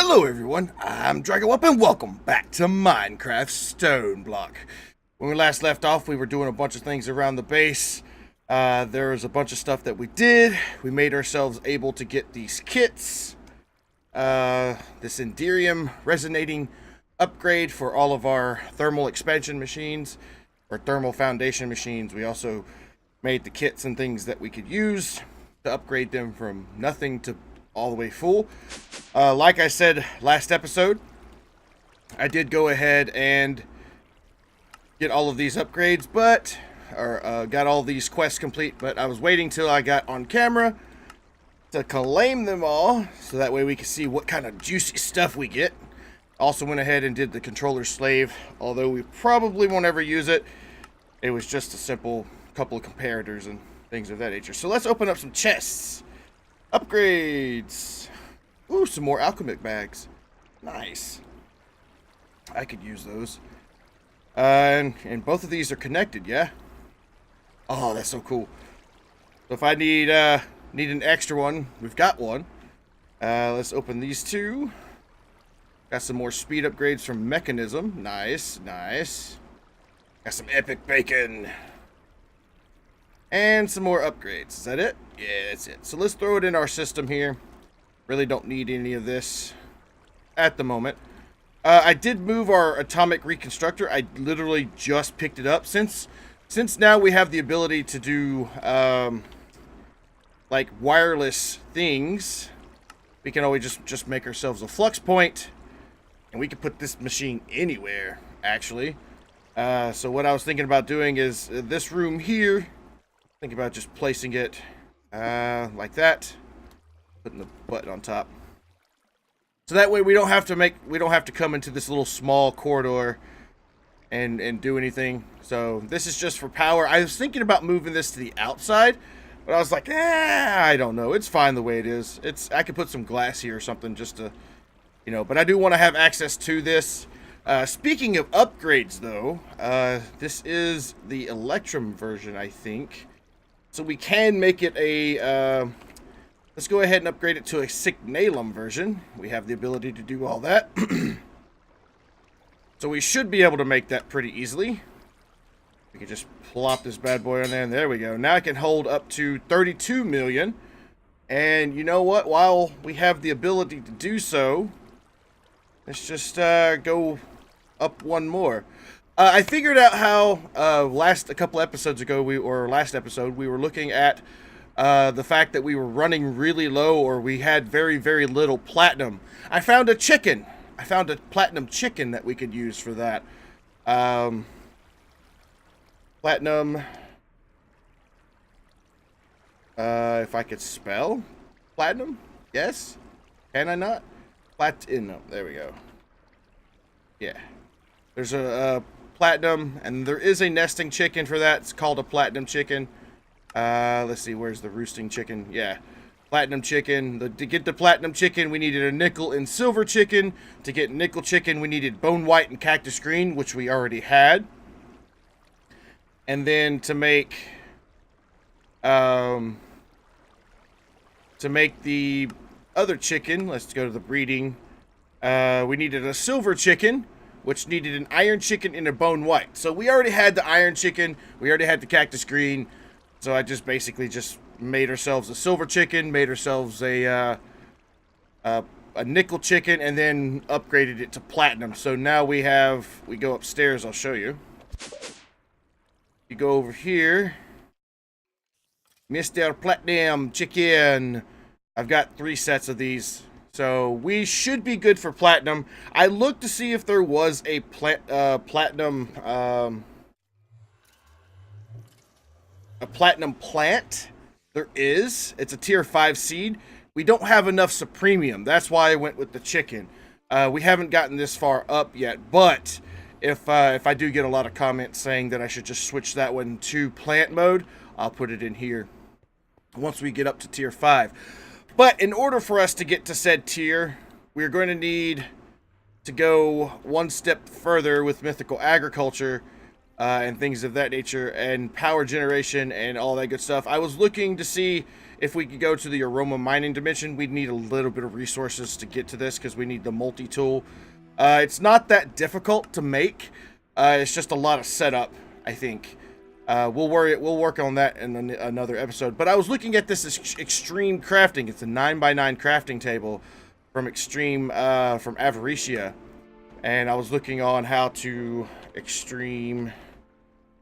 Hello everyone, I'm DragonWup and welcome back to Minecraft StoneBlock. When we last left off, we were doing a bunch of things around the base. There was a bunch of stuff that we did. We made ourselves able to get these kits. This Enderium resonating upgrade for all of our thermal expansion machines, or thermal foundation machines. We also made the kits and things that we could use to upgrade them from nothing to all the way full. Like I said last episode, I did go ahead and get all of these upgrades, got all these quests complete, but I was waiting till I got on camera to claim them all, so that way we can see what kind of juicy stuff we get. Also went ahead and did the controller slave, although we probably won't ever use it. It was just a simple couple of comparators and things of that nature. So let's open up some chests. Upgrades. Ooh, some more alchemic bags. Nice. I could use those. And both of these are connected, yeah? Oh, that's so cool. So if I need an extra one, we've got one. Let's open these two. Got some more speed upgrades from Mechanism. Nice, nice. Got some epic bacon. And some more upgrades. Is that it? Yeah, that's it. So let's throw it in our system here. Really don't need any of this at the moment. I did move our atomic reconstructor. I literally just picked it up. Since now we have the ability to do like wireless things, we can always just make ourselves a flux point, and we can put this machine anywhere, actually. So what I was thinking about doing is this room here. Think about just placing it like that, putting the button on top. So that way we don't have to come into this little small corridor and do anything. So this is just for power. I was thinking about moving this to the outside, but I was like, I don't know. It's fine the way it is. I could put some glass here or something just to, but I do want to have access to this. Speaking of upgrades though, this is the Electrum version, I think. So we can make it a, let's go ahead and upgrade it to a Signalum version. We have the ability to do all that. So we should be able to make that pretty easily. We can just plop this bad boy on there, and there we go. Now I can hold up to 32 million. And you know what? While we have the ability to do so, let's just go up one more. I figured out how a couple episodes ago, last episode, we were looking at the fact that we were running really low, or we had very, very little platinum. I found a chicken. I found a platinum chicken that we could use for that. Platinum. If I could spell platinum? Yes? Can I not? Platinum. There we go. Yeah. There's a platinum, and there is a nesting chicken for that. It's called a platinum chicken. Let's see, where's the roosting chicken? Yeah, platinum chicken. To get the platinum chicken, we needed a nickel and silver chicken. To get nickel chicken, we needed bone white and cactus green, which we already had. And then to make the other chicken, let's go to the breeding. We needed a silver chicken, which needed an iron chicken and a bone white. So we already had the iron chicken. We already had the cactus green. So I just basically made ourselves a silver chicken, made ourselves a nickel chicken, and then upgraded it to platinum. So now we go upstairs. I'll show you. You go over here. Mr. Platinum Chicken. I've got 3 sets of these. So we should be good for platinum. I looked to see if there was a platinum plant. There is. It's a tier 5 seed. We don't have enough supremium. That's why I went with the chicken. We haven't gotten this far up yet, but if I do get a lot of comments saying that I should just switch that one to plant mode, I'll put it in here once we get up to tier 5. But in order for us to get to said tier, we're going to need to go one step further with mythical agriculture and things of that nature, and power generation and all that good stuff. I was looking to see if we could go to the aroma mining dimension, we'd need a little bit of resources to get to this because we need the multi-tool. It's not that difficult to make. It's just a lot of setup, I think. We'll work on that in another episode. But I was looking at this extreme crafting. It's a 9x9 crafting table from Extreme, from Avaricia. And I was looking on how to extreme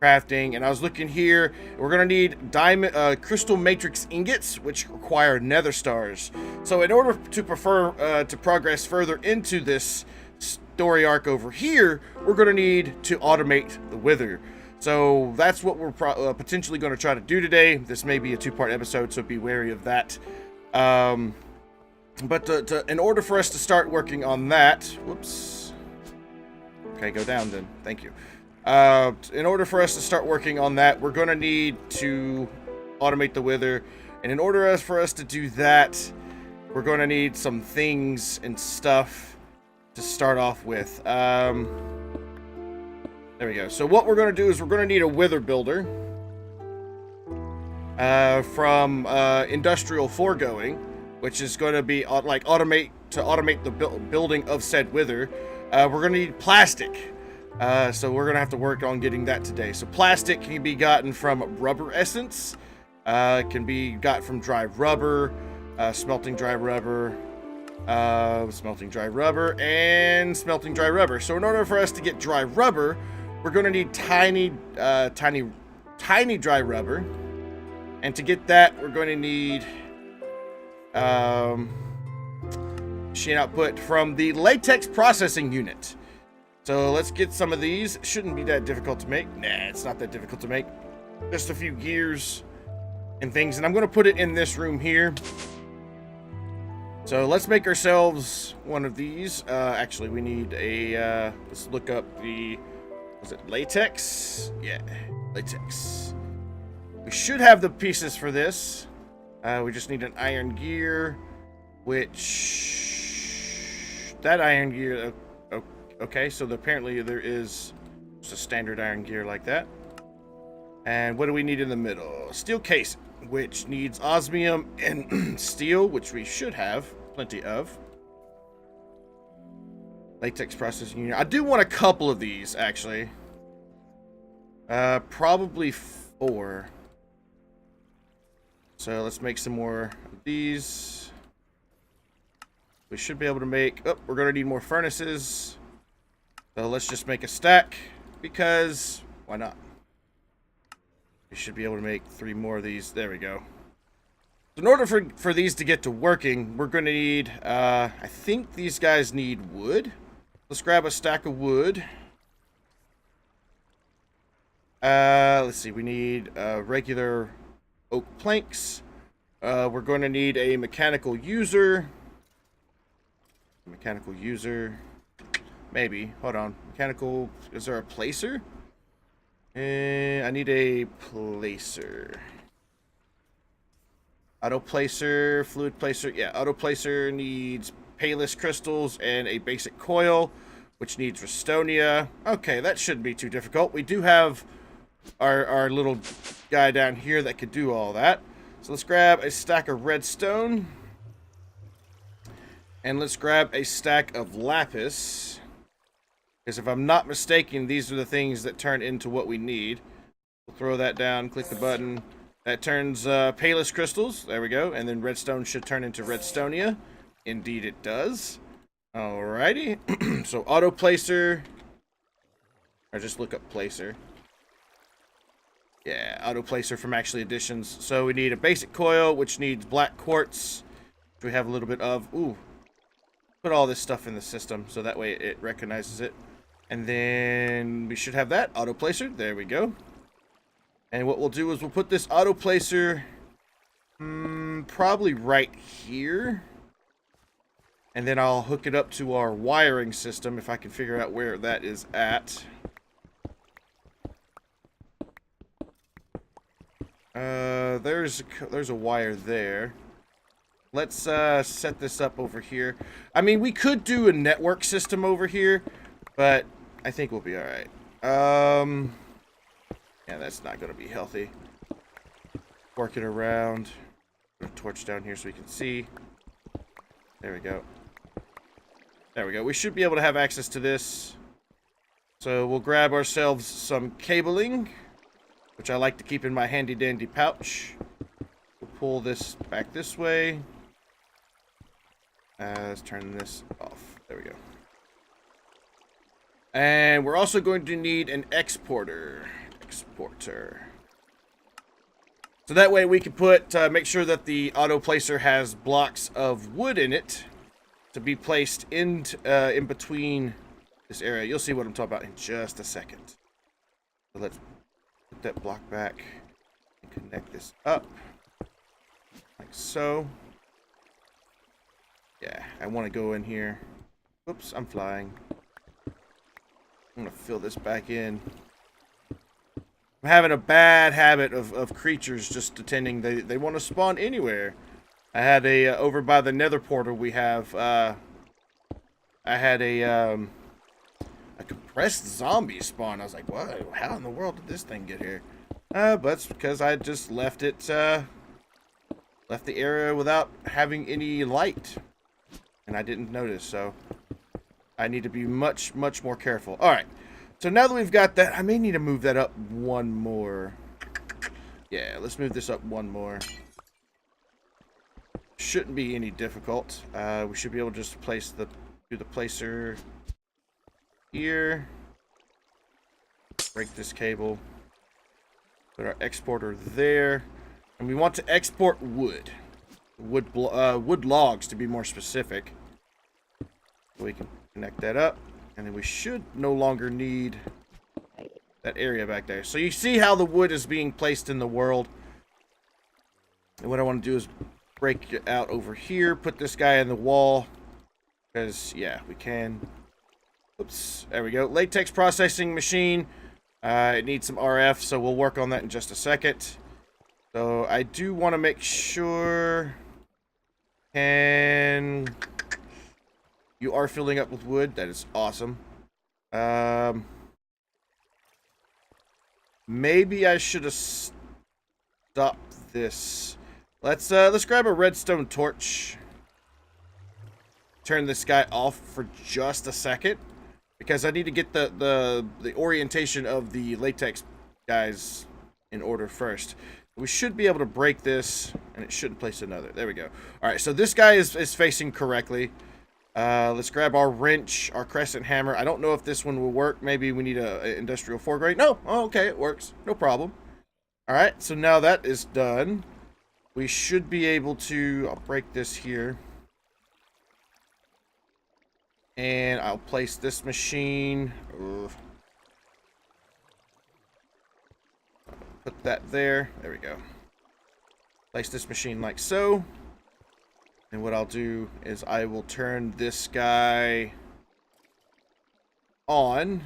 crafting, and I was looking here. We're gonna need diamond, crystal matrix ingots, which require Nether Stars. So in order to progress further into this story arc over here, we're gonna need to automate the Wither. So that's what we're potentially going to try to do today. This may be a 2-part episode, so be wary of that. But in order for us to start working on that, whoops. Okay, go down then. Thank you. In order for us to start working on that, we're going to need to automate the Wither. And in order for us to do that, we're going to need some things and stuff to start off with. There we go. So what we're going to do is we're going to need a Wither builder from Industrial Foregoing, which is going to be like automate the building of said Wither. We're going to need plastic. So we're going to have to work on getting that today. So plastic can be gotten from rubber essence. It can be got from dry rubber, smelting dry rubber, smelting dry rubber, and smelting dry rubber. So in order for us to get dry rubber, we're going to need tiny dry rubber. And to get that, we're going to need machine output from the latex processing unit. So let's get some of these. Shouldn't be that difficult to make. Nah, it's not that difficult to make. Just a few gears and things. And I'm going to put it in this room here. So let's make ourselves one of these. Actually, we need a... let's look up the... Was it latex? Yeah, latex. We should have the pieces for this. We just need an iron gear, which... That iron gear... Okay, so apparently there is just a standard iron gear like that. And what do we need in the middle? Steel case, which needs osmium and steel, which we should have plenty of. Latex processing unit. I do want a couple of these, actually. Probably 4. So let's make some more of these. We should be able to make... Oh, we're going to need more furnaces. So let's just make a stack, because why not? We should be able to make 3 more of these. There we go. In order for these to get to working, we're going to need... I think these guys need wood. Let's grab a stack of wood. Let's see. We need regular oak planks. We're going to need a mechanical user. Mechanical user. Maybe. Hold on. Mechanical... Is there a placer? I need a placer. Auto placer, fluid placer. Yeah, auto placer needs payless crystals and a basic coil, which needs Restonia. Okay, that shouldn't be too difficult. We do have our little guy down here that could do all that. So let's grab a stack of redstone. And let's grab a stack of lapis. Because if I'm not mistaken, these are the things that turn into what we need. We'll throw that down, click the button. That turns payless crystals. There we go. And then redstone should turn into redstonia. Indeed it does. Alrighty. So auto placer. Or just look up placer. Yeah, auto placer from Actually Additions. So we need a basic coil, which needs black quartz, which we have a little bit of. Ooh. Put all this stuff in the system so that way it recognizes it. And then we should have that auto placer. There we go. And what we'll do is we'll put this auto placer probably right here. And then I'll hook it up to our wiring system if I can figure out where that is at. There's a wire there. Let's set this up over here. I mean, we could do a network system over here, but I think we'll be alright. Yeah, that's not going to be healthy. Work it around. Put a torch down here so we can see. There we go. There we go. We should be able to have access to this. So we'll grab ourselves some cabling, which I like to keep in my handy dandy pouch. We'll pull this back this way. Let's turn this off. There we go. And we're also going to need an exporter. So that way we can put, make sure that the auto placer has blocks of wood in it to be placed in between this area. You'll see what I'm talking about in just a second. So let's put that block back and connect this up like so. Yeah, I want to go in here. Whoops, I'm flying. I'm going to fill this back in. I'm having a bad habit of creatures just attending. They want to spawn anywhere. I had a, over by the nether portal we have, I had a compressed zombie spawn. I was like, what? How in the world did this thing get here? But it's because I just left it, left the area without having any light. And I didn't notice, so I need to be much, much more careful. Alright, so now that we've got that, I may need to move that up one more. Yeah, let's move this up one more. Shouldn't be any difficult. We should be able to just place do the placer here. Break this cable. Put our exporter there. And we want to export wood. Wood logs, to be more specific. We can connect that up, and then we should no longer need that area back there. So you see how the wood is being placed in the world. And what I want to do is break it out over here, put this guy in the wall, because yeah, we can. Oops, there we go. Latex processing machine. It needs some RF, so we'll work on that in just a second. So I do want to make sure. And you are filling up with wood. That is awesome. Maybe I should have stopped this. Let's grab a redstone torch. Turn this guy off for just a second, because I need to get the orientation of the latex guys in order first. We should be able to break this, and it shouldn't place another. There we go. All right, so this guy is facing correctly. Let's grab our wrench, our crescent hammer. I don't know if this one will work. Maybe we need a industrial 4 grade. No, oh, okay, it works. No problem. All right, so now that is done. We should be able to, I'll break this here. And I'll place this machine. Put that there. There we go. Place this machine like so. And what I'll do is I will turn this guy on,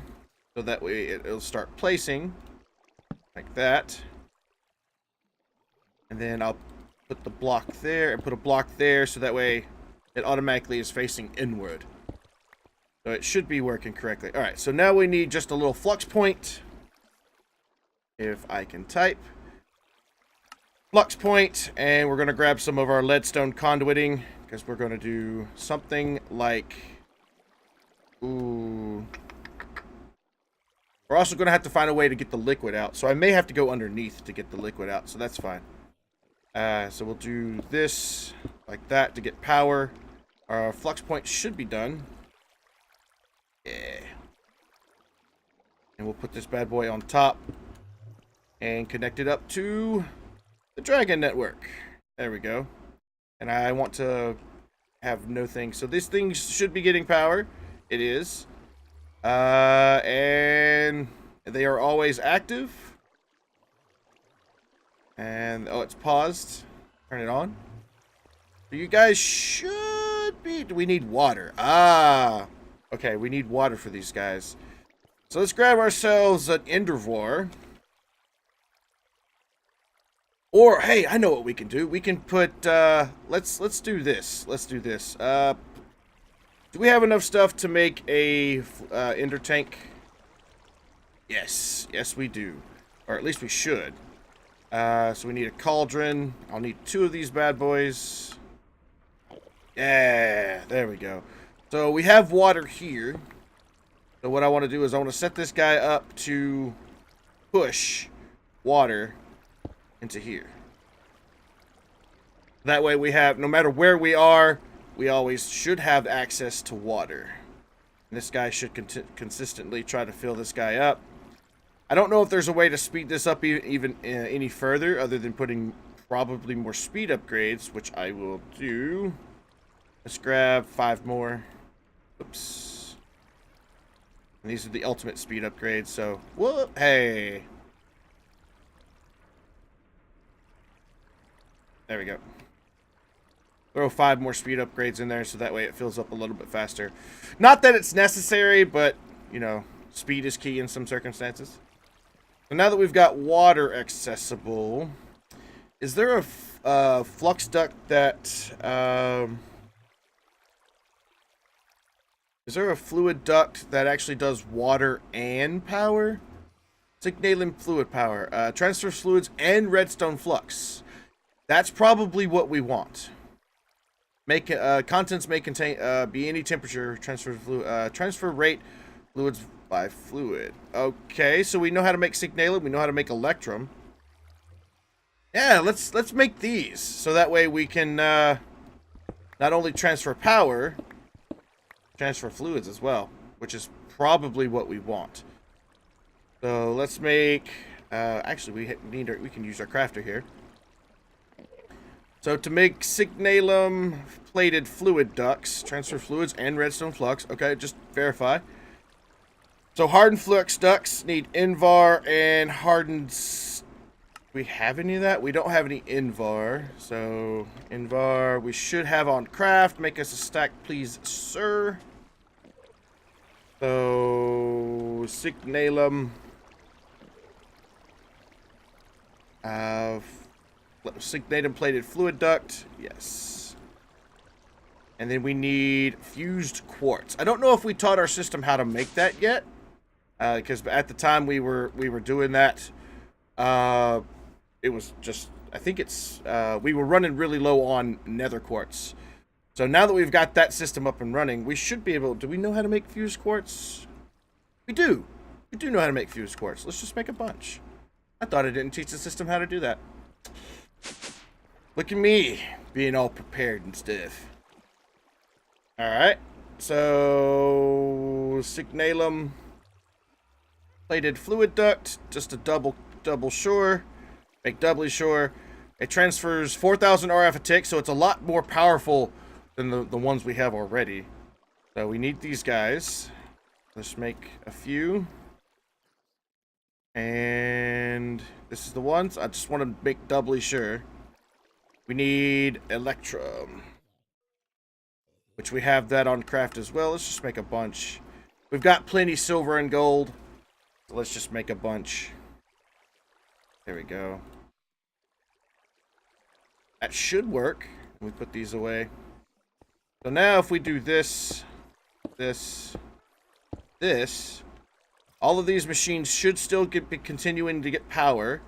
so that way it'll start placing like that. And then I'll put the block there and put a block there, so that way it automatically is facing inward. So it should be working correctly. Alright, so now we need just a little flux point. If I can type. Flux point, and we're going to grab some of our leadstone conduiting, because we're going to do something like... Ooh. We're also going to have to find a way to get the liquid out, so I may have to go underneath to get the liquid out, so that's fine. So we'll do this like that to get power. Our flux point should be done. Yeah. And we'll put this bad boy on top and connect it up to the dragon network. There we go. And I want to have no thing. So this thing should be getting power. It is. And they are always active. And, oh, it's paused. Turn it on. So you guys should be... We need water. Ah. Okay, we need water for these guys. So let's grab ourselves an endervor. Or, hey, I know what we can do. We can put, let's do this. Let's do this. Do we have enough stuff to make a ender tank? Yes. Yes, we do. Or at least we should. So we need a cauldron. I'll need 2 of these bad boys. Yeah, there we go. So we have water here. So what I want to do is I want to set this guy up to push water into here. That way we have, no matter where we are, we always should have access to water. And this guy should consistently try to fill this guy up. I don't know if there's a way to speed this up even any further other than putting probably more speed upgrades, which I will do. Let's grab 5 more. Oops. And these are the ultimate speed upgrades, so whoop, hey. There we go. Throw 5 more speed upgrades in there so that way it fills up a little bit faster. Not that it's necessary, but, you know, speed is key in some circumstances. So now that we've got water accessible, is there a flux duct that... is there a fluid duct that actually does water and power? Signalum fluid power. Transfers fluids and redstone flux. That's probably what we want. Contents may contain be any temperature. Transfer rate fluids by fluid. Okay, so we know how to make signalum. We know how to make electrum. Yeah, let's make these so that way we can not only transfer power, transfer fluids as well, which is probably what we want. So let's make. Actually, we can use our crafter here. So to make signalum plated fluid ducts, transfer fluids and redstone flux. Okay, just verify. So hardened flux ducts need Invar and hardened. Do we have any of that? We don't have any Invar. So Invar we should have on craft. Make us a stack, please, sir. So signalum. Signalum plated fluid duct. Yes. And then we need fused quartz. I don't know if we taught our system how to make that yet. Because at the time we were doing that, it was just, I think it's, we were running really low on nether quartz. So now that we've got that system up and running, we should be able, do we know how to make fused quartz? We do. We do know how to make fused quartz. Let's just make a bunch. I thought I didn't teach the system how to do that. Look at me, being all prepared and stuff. Alright, so signalum plated fluid duct, just a double sure, make doubly sure. It transfers 4,000 RF a tick, so it's a lot more powerful than the ones we have already. So we need these guys. Let's make a few. And this is the ones. I just want to make doubly sure. We need electrum, which we have that on craft as well. Let's just make a bunch. We've got plenty silver and gold, so let's just make a bunch. There we go. That should work. We put these away. So now if we do this, all of these machines should still be continuing to get power.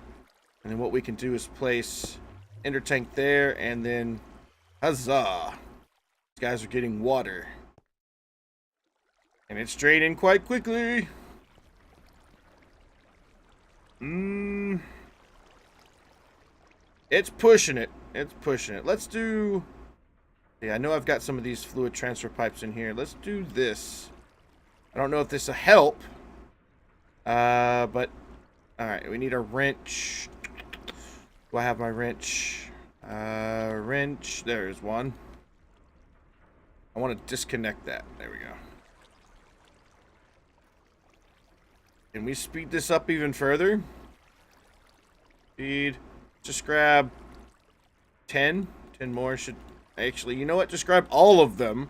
And then what we can do is place ender tank there, and then huzzah! These guys are getting water. And it's draining quite quickly. It's pushing it. It's pushing it. Let's do... Yeah, I know I've got some of these fluid transfer pipes in here. Let's do this. I don't know if this will help. But... Alright, we need a wrench. Do I have my wrench? Wrench. There's one. I want to disconnect that. There we go. Can we speed this up even further? Speed. Just grab 10. 10 more should... Actually, you know what? Just grab all of them.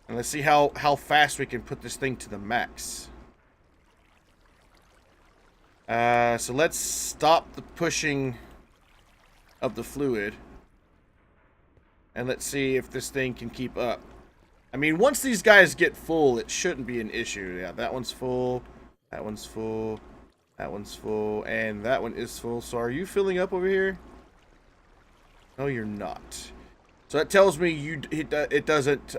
And let's see how fast we can put this thing to the max. So let's stop the pushing of the fluid. And let's see if this thing can keep up. I mean, once these guys get full, it shouldn't be an issue. Yeah, that one's full. That one's full. That one's full, and that one is full. So are you filling up over here? No, you're not. So that tells me it doesn't,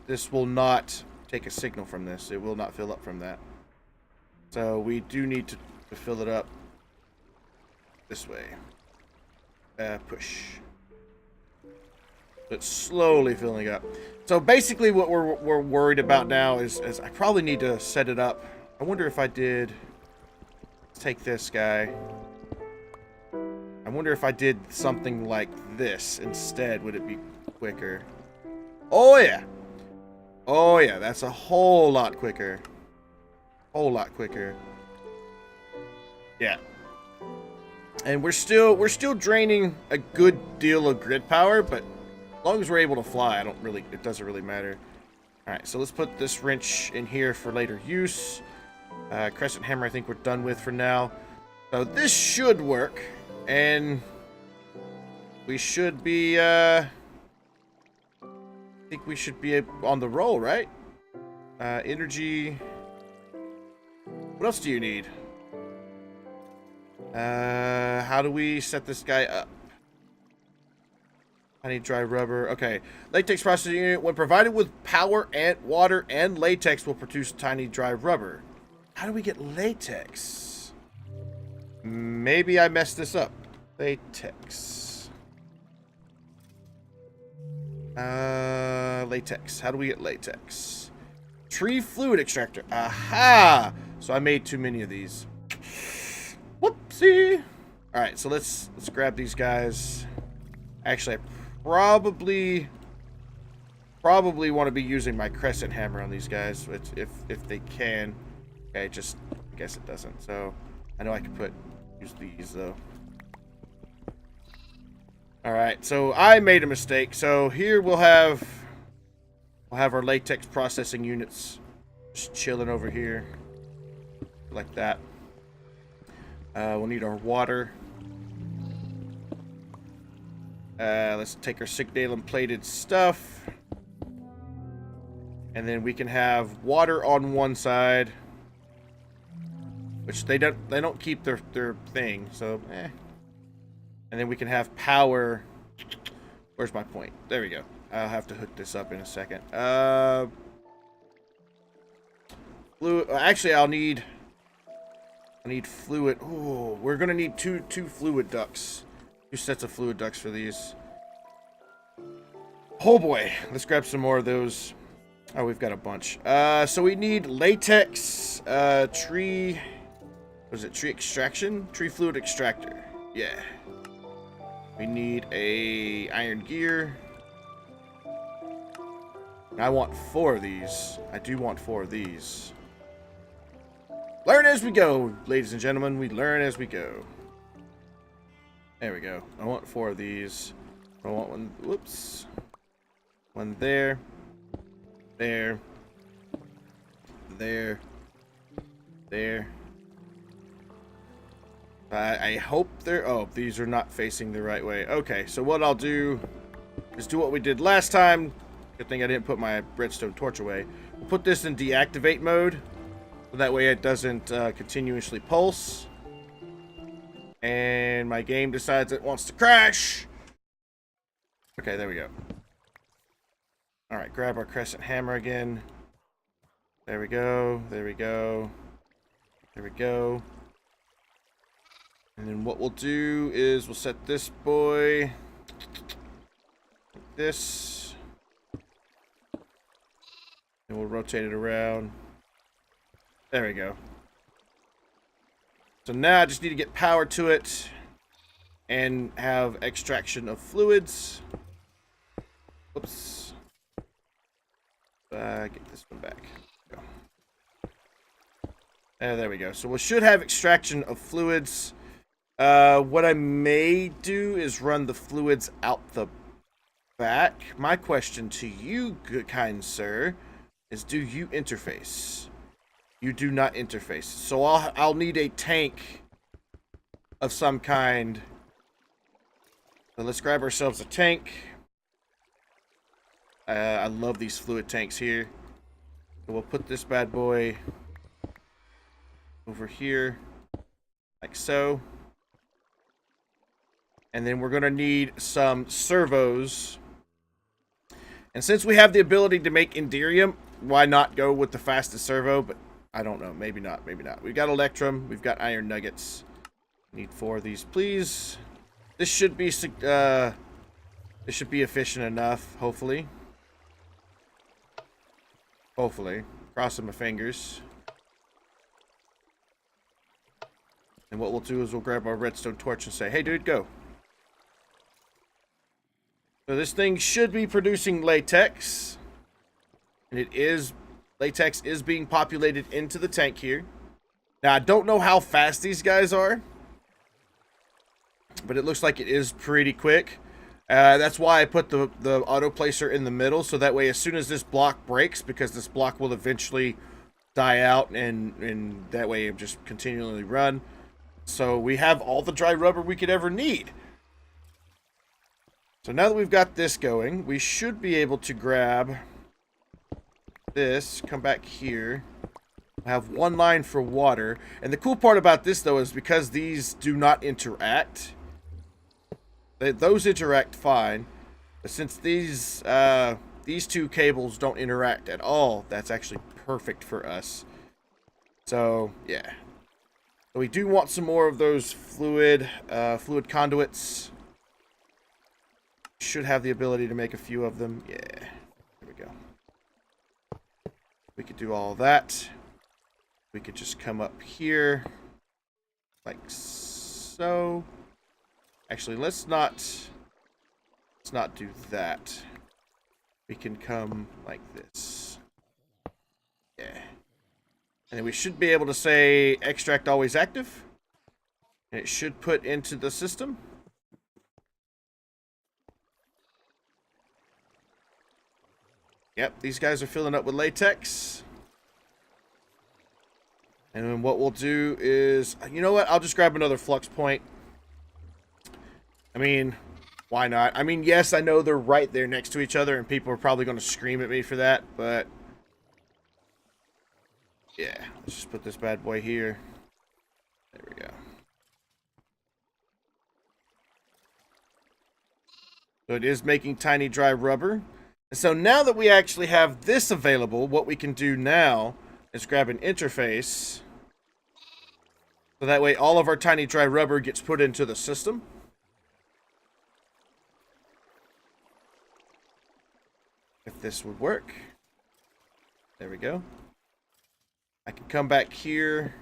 this will not take a signal from this. It will not fill up from that. So we do need to fill it up this way. Push. It's slowly filling up. So basically what we're worried about now is I probably need to set it up. I wonder if I did... Let's take this guy. I wonder if I did something like this instead, would it be quicker? Oh yeah! Oh yeah, that's a whole lot quicker. Whole lot quicker. Yeah. And we're still draining a good deal of grid power, but as long as we're able to fly, it doesn't really matter. Alright, so let's put this wrench in here for later use. Crescent hammer I think we're done with for now. So this should work. And we should be, I think we should be on the roll, right? Energy. What else do you need? How do we set this guy up? I need dry rubber. Okay. Latex processing unit. When provided with power and water and latex will produce tiny dry rubber. How do we get latex? Maybe I messed this up. Latex. Latex. How do we get latex? Tree fluid extractor. Aha! So I made too many of these. Whoopsie! Alright, so let's grab these guys. Actually, I probably want to be using my crescent hammer on these guys if they can. Okay, just I guess it doesn't. So I know I can use these though. Alright, so I made a mistake. So here we'll have our latex processing units just chilling over here. Like that. We'll need our water. Let's take our Signalum plated stuff. And then we can have water on one side. Which they don't keep their thing, so And then we can have power. Where's my point? There we go. I'll have to hook this up in a second. Fluid. Actually, I need fluid. Ooh, we're gonna need two fluid ducts. 2 sets of fluid ducts for these. Oh boy, let's grab some more of those. Oh, we've got a bunch. So we need latex, tree. What is it? Tree extraction? Tree fluid extractor. Yeah. We need a iron gear. I want 4 of these. I do want 4 of these. Learn as we go, ladies and gentlemen. We learn as we go. There we go. I want 4 of these. I want one. Whoops. One there. There. There. There. I hope they're... Oh, these are not facing the right way. Okay, so what I'll do is do what we did last time. Good thing I didn't put my redstone torch away. We'll put this in deactivate mode. So that way it doesn't continuously pulse. And my game decides it wants to crash. Okay, there we go. Alright, grab our crescent hammer again. There we go. There we go. There we go. And then what we'll do is we'll set this boy like this. And we'll rotate it around. There we go. So now I just need to get power to it and have extraction of fluids. Oops. Get this one back. Go. There we go. So we should have extraction of fluids. What I may do is run the fluids out the back. My question to you, good kind sir, is do you interface? You do not interface. So I'll need a tank of some kind. So let's grab ourselves a tank. I love these fluid tanks here. So we'll put this bad boy over here. like so. And then we're going to need some servos. And since we have the ability to make Enderium, why not go with the fastest servo? But I don't know. Maybe not. Maybe not. We've got Electrum. We've got Iron Nuggets. Need 4 of these, please. This should be efficient enough, hopefully. Hopefully. Crossing my fingers. And what we'll do is we'll grab our redstone torch and say, hey, dude, go. So this thing should be producing latex. And it is. Latex is being populated into the tank here. Now, I don't know how fast these guys are. But it looks like it is pretty quick. That's why I put the auto placer in the middle. So that way, as soon as this block breaks, because this block will eventually die out. And that way, it just continually run. So we have all the dry rubber we could ever need. So now that we've got this going, we should be able to grab this, come back here, have 1 line for water. And the cool part about this, though, is because these do not interact, those interact fine. But since these 2 cables don't interact at all, that's actually perfect for us. So, yeah. So we do want some more of those fluid conduits. Should have the ability to make a few of them. Yeah. There we go. We could do all that. We could just come up here. Like so. Actually, let's not do that. We can come like this. Yeah. And then we should be able to say extract always active. And it should put into the system. Yep, these guys are filling up with latex. And then what we'll do is, you know what? I'll just grab another flux point. I mean, why not? I mean, yes, I know they're right there next to each other, and people are probably going to scream at me for that, but yeah, let's just put this bad boy here. There we go. So it is making tiny dry rubber. And so now that we actually have this available, what we can do now is grab an interface. So that way all of our tiny dry rubber gets put into the system. If this would work. There we go. I can come back here,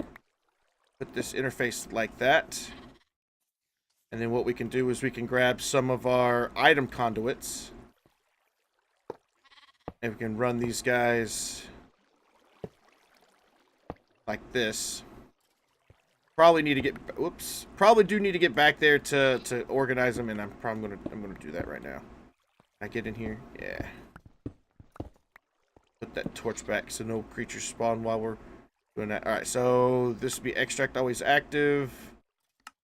put this interface like that. And then what we can do is we can grab some of our item conduits. And we can run these guys like this. Probably need to get, whoops. Probably do need to get back there to organize them, and I'm gonna do that right now. Can I get in here? Yeah. Put that torch back so no creatures spawn while we're doing that. Alright, so this would be extract always active.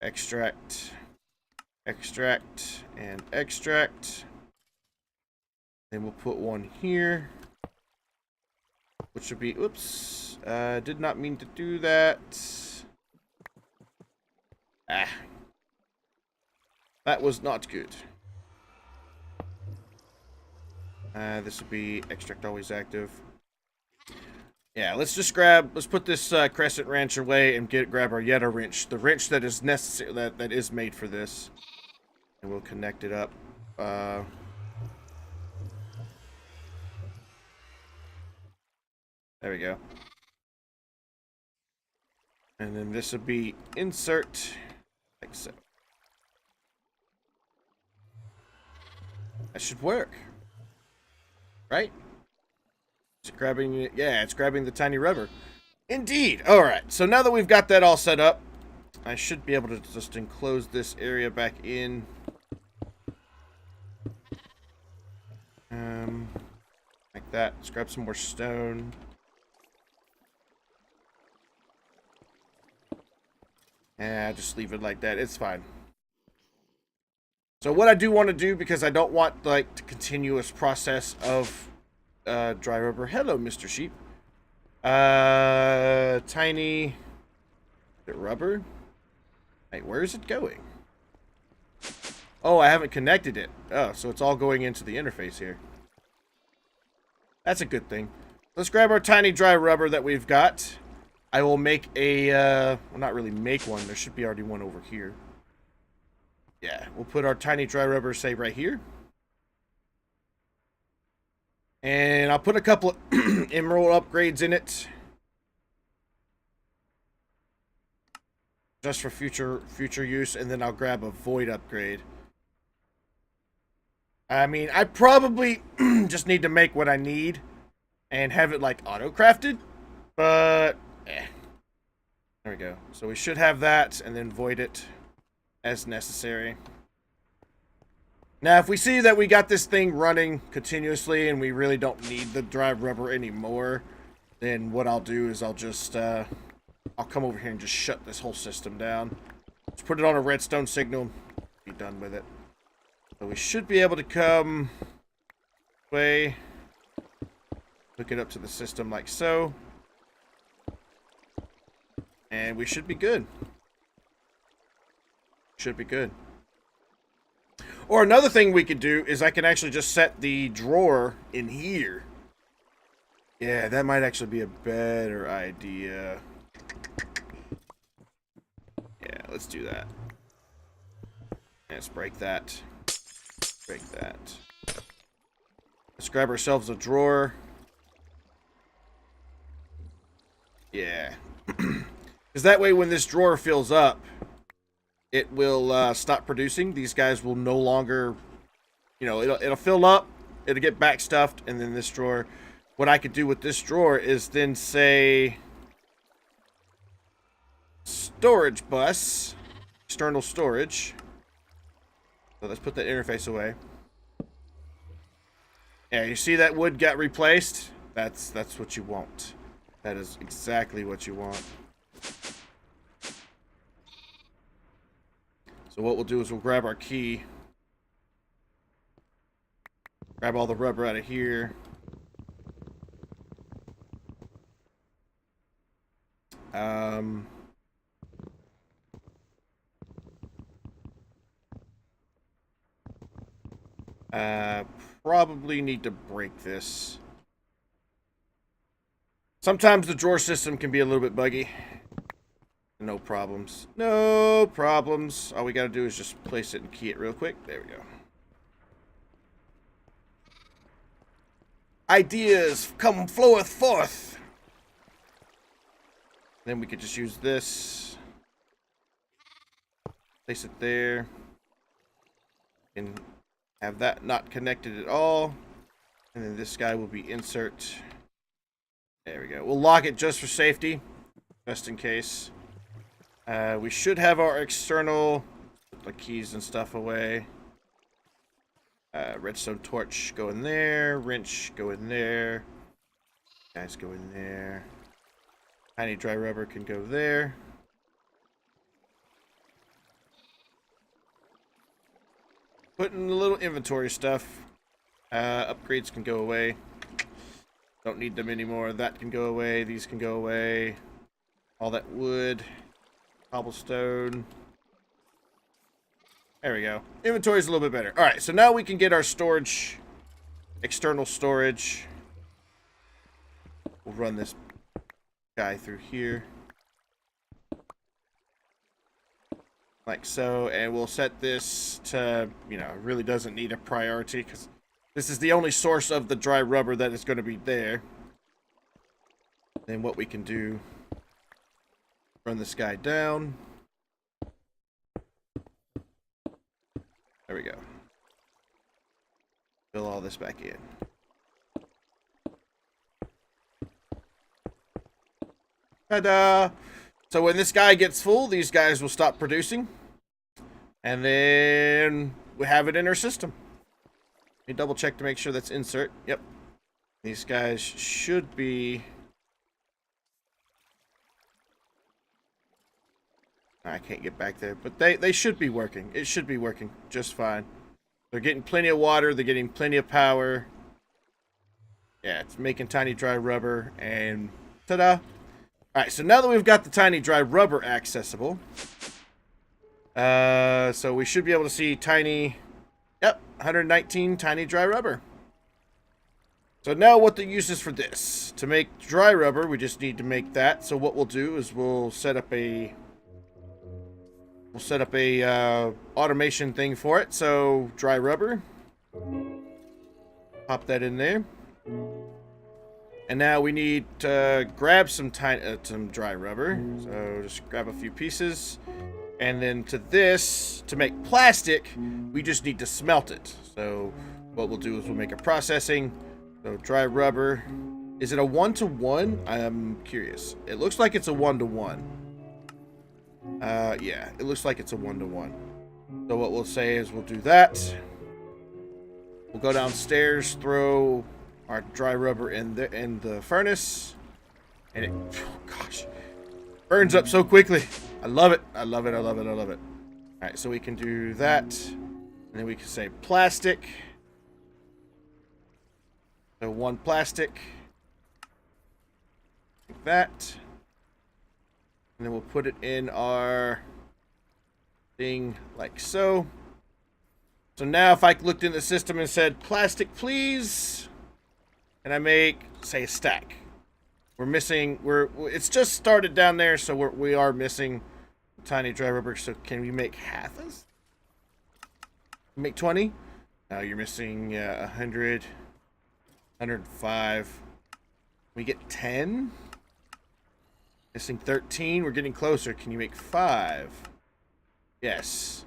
Extract. Extract. And extract. Then we'll put one here. Which would be, oops. Did not mean to do that. Ah. That was not good. This would be extract always active. Yeah, let's put this crescent wrench away and grab our Yeta wrench. The wrench that is necessary, that is made for this. And we'll connect it up. There we go. And then this would be insert, like so. That should work. Right? Is it grabbing it? Yeah, it's grabbing the tiny rubber. Indeed. Alright, so now that we've got that all set up, I should be able to just enclose this area back in. Like that. Let's grab some more stone. Yeah, just leave it like that. It's fine. So what I do want to do, because I don't want like the continuous process of dry rubber. Hello, Mr. Sheep. Tiny rubber. Hey, where is it going? Oh, I haven't connected it. Oh, so it's all going into the interface here. That's a good thing. Let's grab our tiny dry rubber that we've got. I will make a, well, not really make one. There should be already one over here. Yeah, we'll put our tiny dry rubber, say, right here. And I'll put a couple of emerald upgrades in it. Just for future use, and then I'll grab a void upgrade. I mean, I probably just need to make what I need and have it like auto-crafted, but there we go. So we should have that and then void it as necessary. Now, if we see that we got this thing running continuously and we really don't need the dry rubber anymore, then what I'll do is I'll just, I'll come over here and just shut this whole system down. Just put it on a redstone signal. Be done with it. So we should be able to come way, hook it up to the system like so. And we should be good. Should be good. Or another thing we could do is I can actually just set the drawer in here. Yeah, that might actually be a better idea. Yeah, let's do that. Let's break that. Break that. Let's grab ourselves a drawer. Yeah. Because that way when this drawer fills up, it will stop producing. These guys will no longer, you know, it'll fill up, it'll get back stuffed, and then this drawer, what I could do with this drawer is then say storage bus, external storage. So let's put that interface away. Yeah, you see that wood got replaced? That's what you want. That is exactly what you want. So what we'll do is we'll grab our key. Grab all the rubber out of here. Probably need to break this. Sometimes the drawer system can be a little bit buggy. No problems. No problems. All we gotta do is just place it and key it real quick. There we go. Ideas come floweth forth. Then we could just use this. Place it there. And have that not connected at all. And then this guy will be insert. There we go. We'll lock it just for safety. Just in case. We should have our external like keys and stuff away. Redstone torch go in there. Wrench go in there. Guys go in there. Tiny dry rubber can go there. Putting a little inventory stuff. Upgrades can go away. Don't need them anymore. That can go away. These can go away. All that wood. Cobblestone. There we go. Inventory's a little bit better. Alright, so now we can get our storage. External storage. We'll run this guy through here. Like so, and we'll set this to, you know, really doesn't need a priority because this is the only source of the dry rubber that is going to be there. Then what we can do, run this guy down. There we go. Fill all this back in. Ta-da! So when this guy gets full, these guys will stop producing. And then we have it in our system. Let me double check to make sure that's insert. Yep. These guys should be... I can't get back there, but they should be working. It should be working just fine. They're getting plenty of water. They're getting plenty of power. Yeah, it's making tiny dry rubber. And ta-da! Alright, so now that we've got the tiny dry rubber accessible, So we should be able to see tiny, yep, 119 tiny dry rubber. So now what the use is for this. To make dry rubber, we just need to make that. So what we'll do is we'll set up a automation thing for it. So dry rubber. Pop that in there. And now we need to grab some dry rubber. So just grab a few pieces. And then to this, to make plastic, we just need to smelt it. So what we'll do is we'll make a processing. So dry rubber. Is it a 1-to-1? I'm curious. It looks like it's a 1-to-1. Yeah, it looks like it's a 1-to-1. So what we'll say is we'll do that. We'll go downstairs, throw our dry rubber in the furnace, and it, oh gosh, burns up so quickly. I love it. I love it. I love it. I love it. All right, so we can do that, and then we can say plastic. So 1 plastic, like that, and then we'll put it in our thing like so. So now if I looked in the system and said plastic please, and I make, say, a stack, we're missing, it's just started down there, so we are missing tiny dry rubber. So can we make half this? Make 20? No, you're missing 100, 105. We get 10. Missing 13. We're getting closer. Can you make 5? Yes.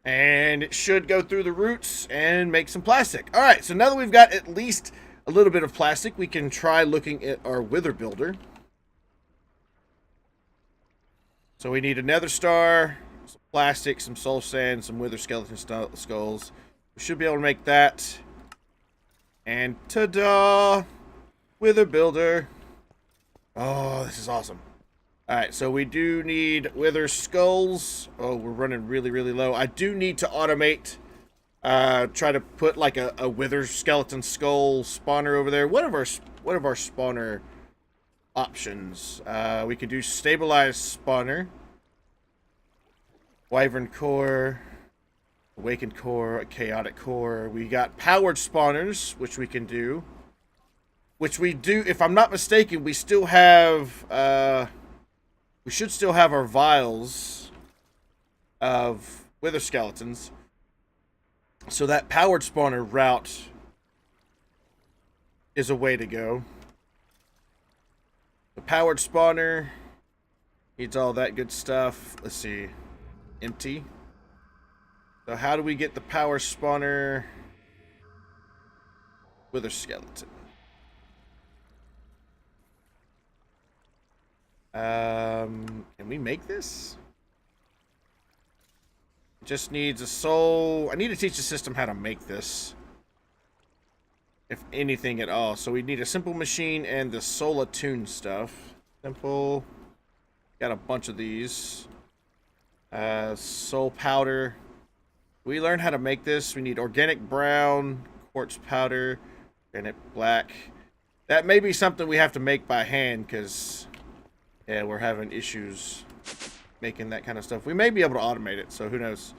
And it should go through the roots and make some plastic. All right, so now that we've got at least a little bit of plastic, we can try looking at our wither builder. So we need a nether star, some plastic, some soul sand, some wither skeleton skulls. We should be able to make that. And ta-da! Wither builder. Oh, this is awesome. Alright, so we do need wither skulls. Oh, we're running really, really low. I do need to automate, try to put like a wither skeleton skull spawner over there. What of our spawner options? We could do stabilized spawner, wyvern core, awakened core, chaotic core. We got powered spawners, which we can do. Which we do, if I'm not mistaken, we still have, we should still have our vials of wither skeletons. So that powered spawner route is a way to go. The powered spawner needs all that good stuff. Let's see. Empty. So how do we get the power spawner wither skeleton? Can we make this? It just needs a soul. I need to teach the system how to make this, if anything at all. So we need a simple machine and the soul attune stuff. Simple. Got a bunch of these. Soul powder. We learn how to make this. We need organic brown, quartz powder, organic black. That may be something we have to make by hand, because yeah, we're having issues making that kind of stuff. We may be able to automate it, so who knows.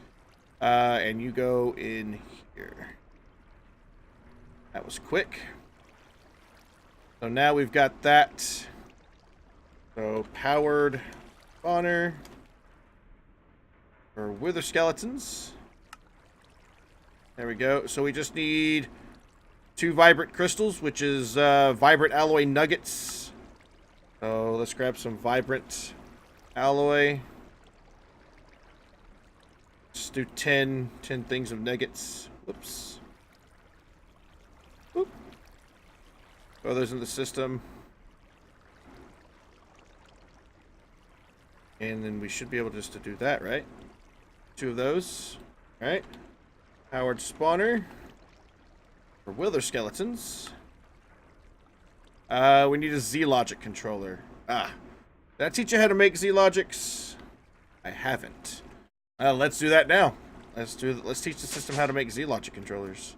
And you go in here. That was quick. So now we've got that. So powered spawner for wither skeletons. There we go. So we just need 2 vibrant crystals, which is vibrant alloy nuggets. So let's grab some vibrant alloy. Let's do 10 things of nuggets. Whoops. Whoop. Throw those in the system. And then we should be able just to do that, right? 2 of those. Alright. Powered spawner for wither skeletons. We need a Z-Logic controller. Did I teach you how to make Z-Logics? I haven't. Let's do that now. Let's teach the system how to make Z-Logic controllers.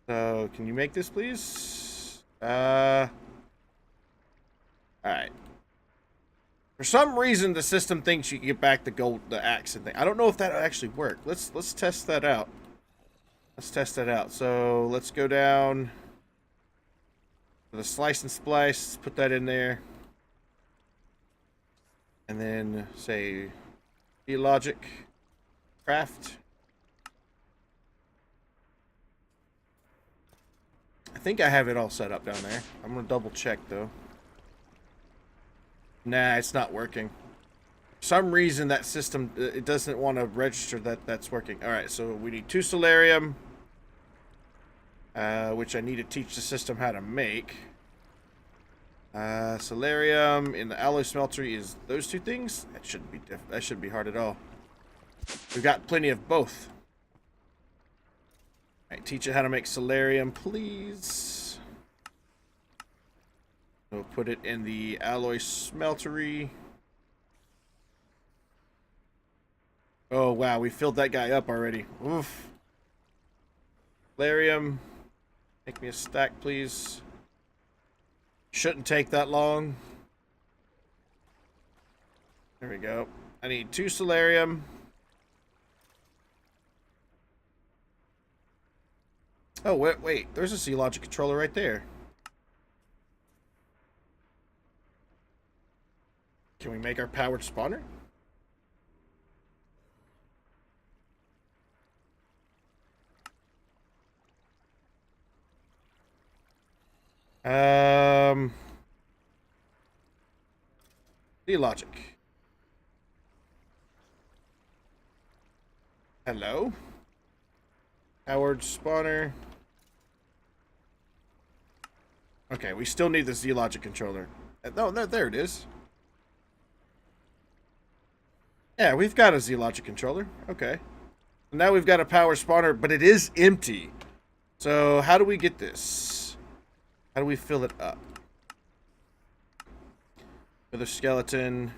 So, can you make this, please? Alright. For some reason, the system thinks you can get back the axe and thing. I don't know if that'll actually work. Let's test that out. Let's test that out. So let's go down to the slice and splice. Put that in there, and then say logic craft. I think I have it all set up down there. I'm gonna double check though. Nah, it's not working. For some reason that system, it doesn't want to register that that's working. Alright, so we need 2 solarium, which I need to teach the system how to make. Solarium in the alloy smeltery is those 2 things. That shouldn't be hard at all. We've got plenty of both. Alright, teach it how to make solarium, please. We'll put it in the alloy smeltery. Oh, wow. We filled that guy up already. Oof. Solarium. Make me a stack, please. Shouldn't take that long. There we go. I need 2 solarium. Oh, wait. There's a C-Logic controller right there. Can we make our powered spawner? C-Logic. Hello? Powered spawner. Okay, we still need the Z-Logic controller. No, there it is. Yeah, we've got a Z-Logic controller. Okay. Now we've got a power spawner, but it is empty. So how do we get this? How do we fill it up? With a skeleton.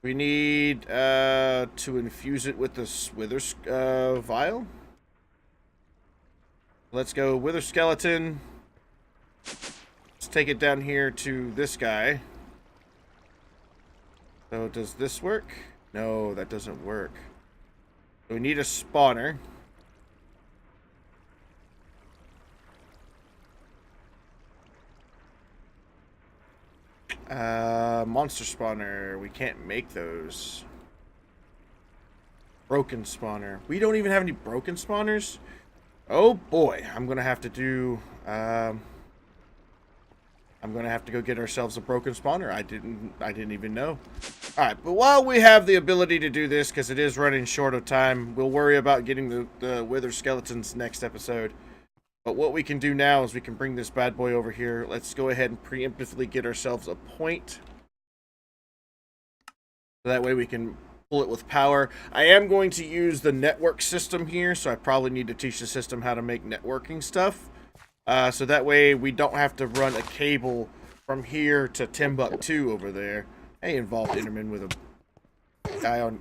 We need to infuse it with this wither vial. Let's go wither skeleton. Let's take it down here to this guy. So does this work? No, that doesn't work. So we need a spawner. Monster spawner. We can't make those. Broken spawner. We don't even have any broken spawners. Oh boy, I'm gonna have to do. I'm gonna have to go get ourselves a broken spawner. I didn't even know. All right, but while we have the ability to do this, because it is running short of time, we'll worry about getting the wither skeletons next episode. But what we can do now is we can bring this bad boy over here. Let's go ahead and preemptively get ourselves a point. So that way we can pull it with power. I am going to use the network system here, so I probably need to teach the system how to make networking stuff. So that way we don't have to run a cable from here to Timbuktu over there. Hey, involved Enderman with a guy on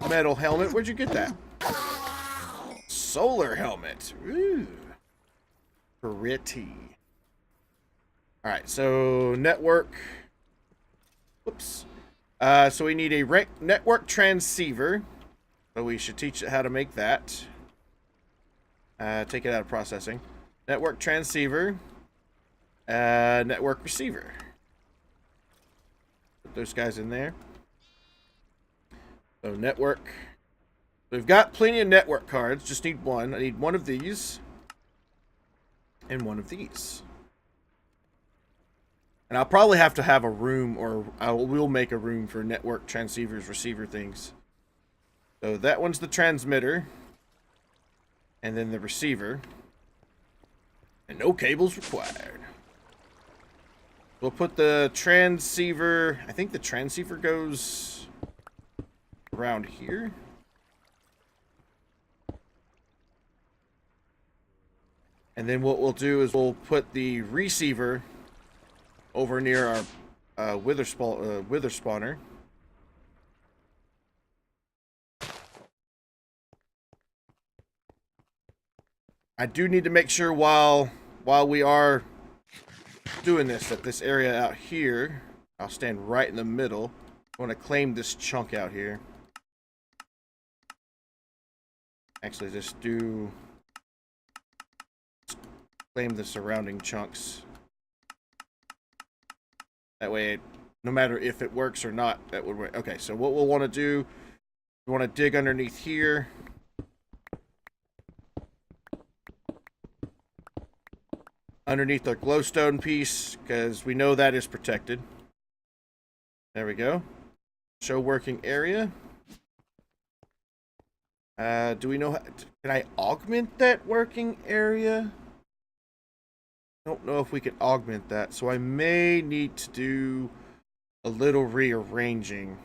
metal helmet. Where'd you get that? Solar helmet. Ooh. Pretty. Alright, so network. Whoops. So we need a network transceiver. So we should teach it how to make that. Take it out of processing. Network transceiver. Network receiver. Put those guys in there. So network. We've got plenty of network cards. Just need one. I need one of these. And one of these. And I'll probably have to have a room, or I will make a room for network transceivers, receiver things. So that one's the transmitter. And then the receiver. And no cables required. We'll put the transceiver, I think the transceiver goes around here. And then what we'll do is we'll put the receiver over near our wither spawner. I do need to make sure while we are doing this at this area out here. I'll stand right in the middle. I want to claim this chunk out here. Actually, just claim the surrounding chunks. That way, no matter if it works or not, that would work. Okay, so what we'll want to do, we want to dig underneath here. Underneath our glowstone piece, because we know that is protected. There we go. Show working area. Do we know how, can I augment that working area? I don't know if we can augment that, so I may need to do a little rearranging.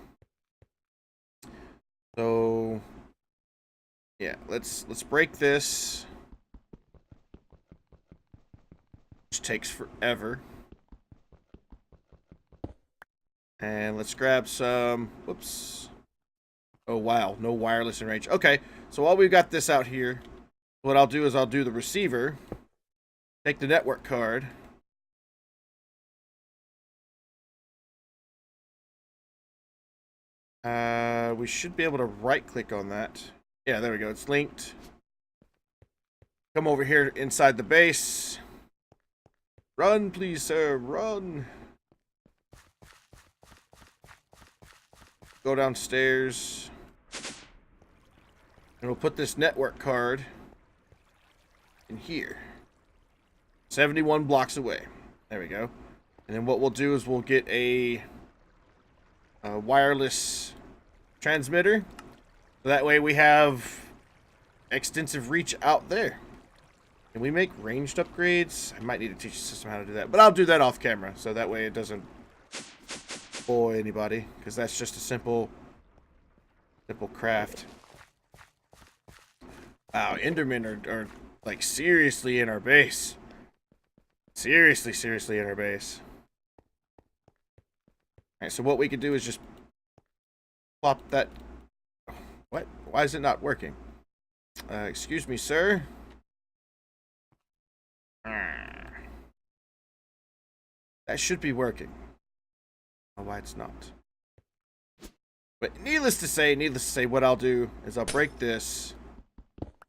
So yeah, let's break this. Which takes forever. And let's grab some, whoops. Oh wow, no wireless in range. Okay, so while we've got this out here, what I'll do is I'll do the receiver, take the network card, we should be able to right click on that. Yeah, there we go, it's linked. Come over here inside the base. Run, please, sir, run. Go downstairs. And we'll put this network card in here. 71 blocks away. There we go. And then what we'll do is we'll get a wireless transmitter. So that way we have extensive reach out there. Can we make ranged upgrades? I might need to teach the system how to do that. But I'll do that off camera. So that way it doesn't boy anybody. Because that's just a simple craft. Wow, Endermen are like seriously in our base. Seriously in our base. Alright, so what we could do is just plop that. What? Why is it not working? Excuse me, sir. That should be working. Oh, why it's not. But needless to say, what I'll do is I'll break this.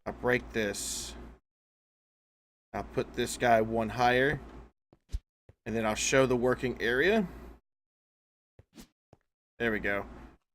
I'll break this. I'll put this guy one higher. And then I'll show the working area. There we go.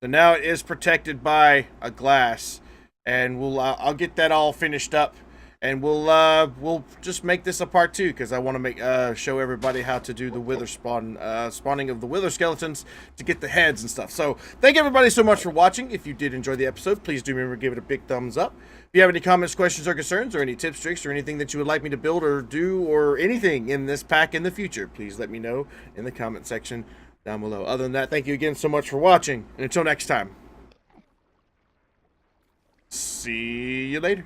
So now it is protected by a glass. And I'll get that all finished up. And we'll just make this a part 2 because I want to show everybody how to do the wither spawning of the wither skeletons to get the heads and stuff. So thank everybody so much for watching. If you did enjoy the episode, please do remember to give it a big thumbs up. If you have any comments, questions, or concerns, or any tips, tricks, or anything that you would like me to build or do, or anything in this pack in the future, please let me know in the comment section down below. Other than that, thank you again so much for watching, and until next time, see you later.